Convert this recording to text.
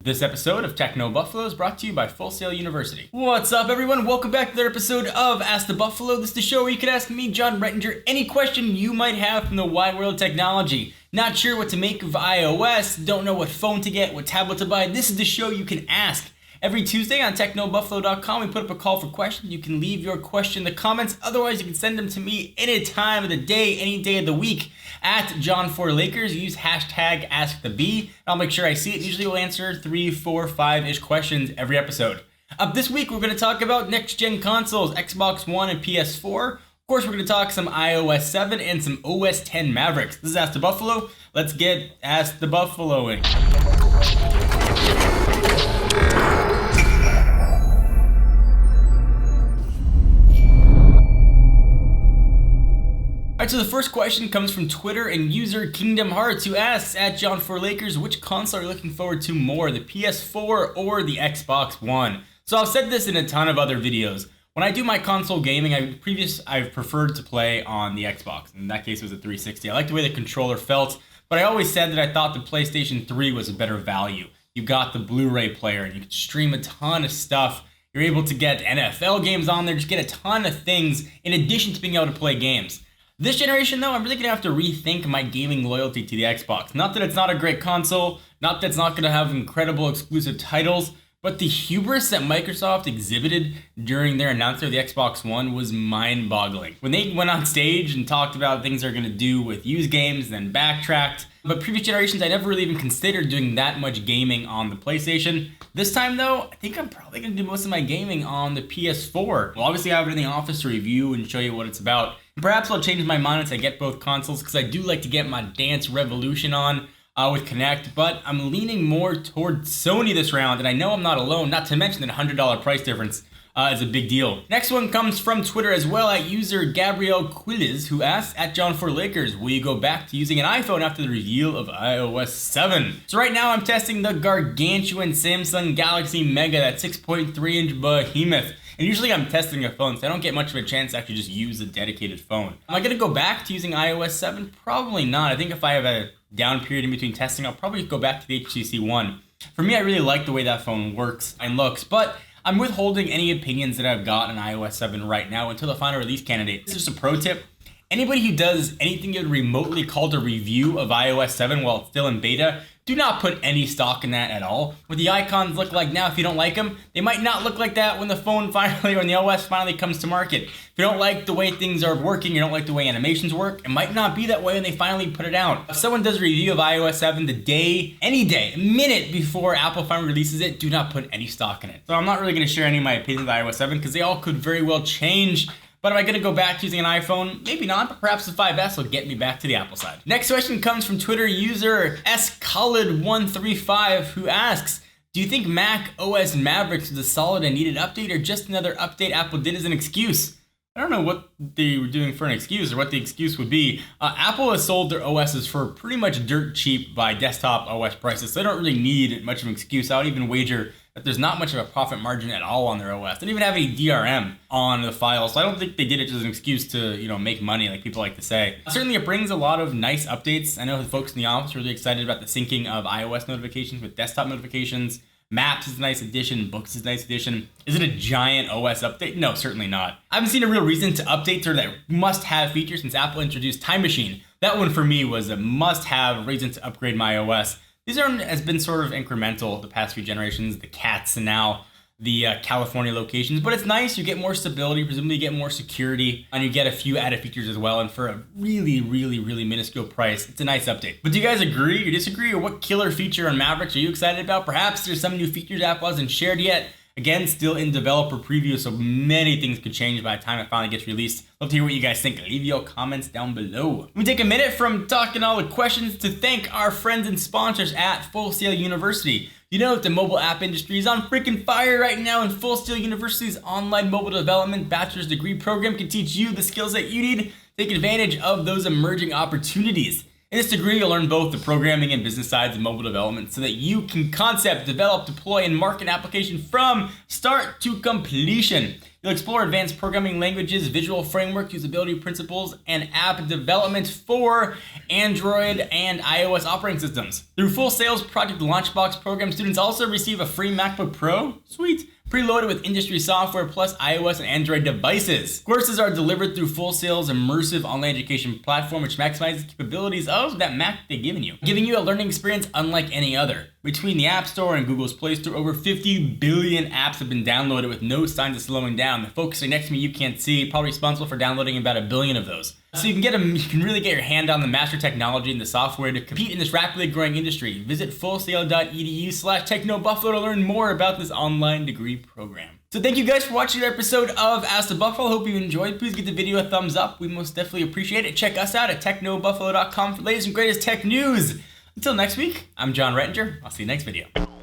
This episode of Techno Buffalo is brought to you by Full Sail University. What's up, everyone? Welcome back to another episode of Ask the Buffalo. This is the show where you can ask me, John Rettinger, any question you might have from the wide world of technology. Not sure what to make of iOS, don't know what phone to get, what tablet to buy. This is the show you can ask. Every Tuesday on technobuffalo.com, we put up a call for questions. You can leave your question in the comments. Otherwise, you can send them to me any time of the day, any day of the week at John4Lakers. Use hashtag AskTheB. I'll make sure I see it. Usually we'll answer 3, 4, 5-ish questions every episode. Up this week, we're going to talk about next-gen consoles, Xbox One and PS4. Of course, we're going to talk some iOS 7 and some OS 10 Mavericks. This is Ask the Buffalo. Let's get Ask the Buffaloing. Alright, so the first question comes from Twitter and user Kingdom Hearts, who asks, at John4Lakers, which console are you looking forward to more, the PS4 or the Xbox One? So I've said this in a ton of other videos. When I do my console gaming, I've preferred to play on the Xbox. In that case, it was a 360. I like the way the controller felt, but I always said that I thought the PlayStation 3 was a better value. You got the Blu-ray player, and you could stream a ton of stuff. You're able to get NFL games on there, just get a ton of things in addition to being able to play games. This generation, though, I'm really going to have to rethink my gaming loyalty to the Xbox. Not that it's not a great console, not that it's not going to have incredible exclusive titles, but the hubris that Microsoft exhibited during their announcement of the Xbox One was mind-boggling. When they went on stage and talked about things they're going to do with used games, then backtracked. But previous generations, I never really even considered doing that much gaming on the PlayStation. This time, though, I think I'm probably going to do most of my gaming on the PS4. We'll obviously have it in the office to review and show you what it's about. Perhaps I'll change my mind once I get both consoles, because I do like to get my Dance Revolution on with Kinect, but I'm leaning more toward Sony this round, and I know I'm not alone, not to mention that $100 price difference is a big deal. Next one comes from Twitter as well, at user Gabriel Quiles, who asks, at John4Lakers, will you go back to using an iPhone after the reveal of iOS 7? So right now I'm testing the gargantuan Samsung Galaxy Mega, that 6.3-inch behemoth. And usually I'm testing a phone, so I don't get much of a chance to actually just use a dedicated phone. Am I going to go back to using iOS 7? Probably not. I think if I have a down period in between testing, I'll probably go back to the HTC One. For me, I really like the way that phone works and looks, but I'm withholding any opinions that I've got on iOS 7 right now until the final release candidate. This is just a pro tip. Anybody who does anything you would remotely call a review of iOS 7 while it's still in beta, do not put any stock in that at all. What the icons look like now, if you don't like them, they might not look like that when the phone finally, or when the OS finally comes to market. If you don't like the way things are working, you don't like the way animations work, it might not be that way when they finally put it out. If someone does a review of iOS 7 the day, any day, a minute before Apple finally releases it, do not put any stock in it. So I'm not really going to share any of my opinions of iOS 7 because they all could very well change. But am I going to go back to using an iPhone? Maybe not, but perhaps the 5S will get me back to the Apple side. Next question comes from Twitter user SColid135, who asks, do you think Mac OS Mavericks was a solid and needed update, or just another update Apple did as an excuse? I don't know what they were doing for an excuse or what the excuse would be. Apple has sold their OSs for pretty much dirt cheap by desktop OS prices, so they don't really need much of an excuse. I would even wager that there's not much of a profit margin at all on their OS. They don't even have any DRM on the file, so I don't think they did it as an excuse to, make money like people like to say. Certainly it brings a lot of nice updates. I know the folks in the office are really excited about the syncing of iOS notifications with desktop notifications. Maps is a nice addition, Books is a nice addition. Is it a giant OS update? No, certainly not. I haven't seen a real reason to update sort of that must-have feature since Apple introduced Time Machine. That one for me was a must-have reason to upgrade my OS. These has been sort of incremental the past few generations, the cats and now the California locations, but it's nice. You get more stability, presumably you get more security, and you get a few added features as well, and for a really, really, really minuscule price, it's a nice update. But do you guys agree or disagree, or what killer feature on Mavericks are you excited about? Perhaps there's some new features Apple hasn't shared yet. Again, still in developer preview, so many things could change by the time it finally gets released. Love to hear what you guys think. Leave your comments down below. We take a minute from talking all the questions to thank our friends and sponsors at Full Sail University. You know that the mobile app industry is on freaking fire right now, and Full Sail University's online mobile development bachelor's degree program can teach you the skills that you need to take advantage of those emerging opportunities. In this degree, you'll learn both the programming and business sides of mobile development so that you can concept, develop, deploy, and market an application from start to completion. You'll explore advanced programming languages, visual framework, usability principles, and app development for Android and iOS operating systems. Through Full Sail's Project Launchbox program, students also receive a free MacBook Pro, sweet, preloaded with industry software plus iOS and Android devices. Courses are delivered through Full Sail's immersive online education platform, which maximizes the capabilities of that Mac they've given you, giving you a learning experience unlike any other. Between the App Store and Google's Play Store, over 50 billion apps have been downloaded with no signs of slowing down. The folks sitting next to me you can't see, probably responsible for downloading about 1 billion of those. So you can really get your hand on the master technology and the software to compete in this rapidly growing industry. Visit fullsail.edu/technobuffalo to learn more about this online degree program. So thank you guys for watching the episode of Ask the Buffalo. Hope you enjoyed. Please give the video a thumbs up. We most definitely appreciate it. Check us out at technobuffalo.com for the latest and greatest tech news. Until next week, I'm John Rettinger. I'll see you next video.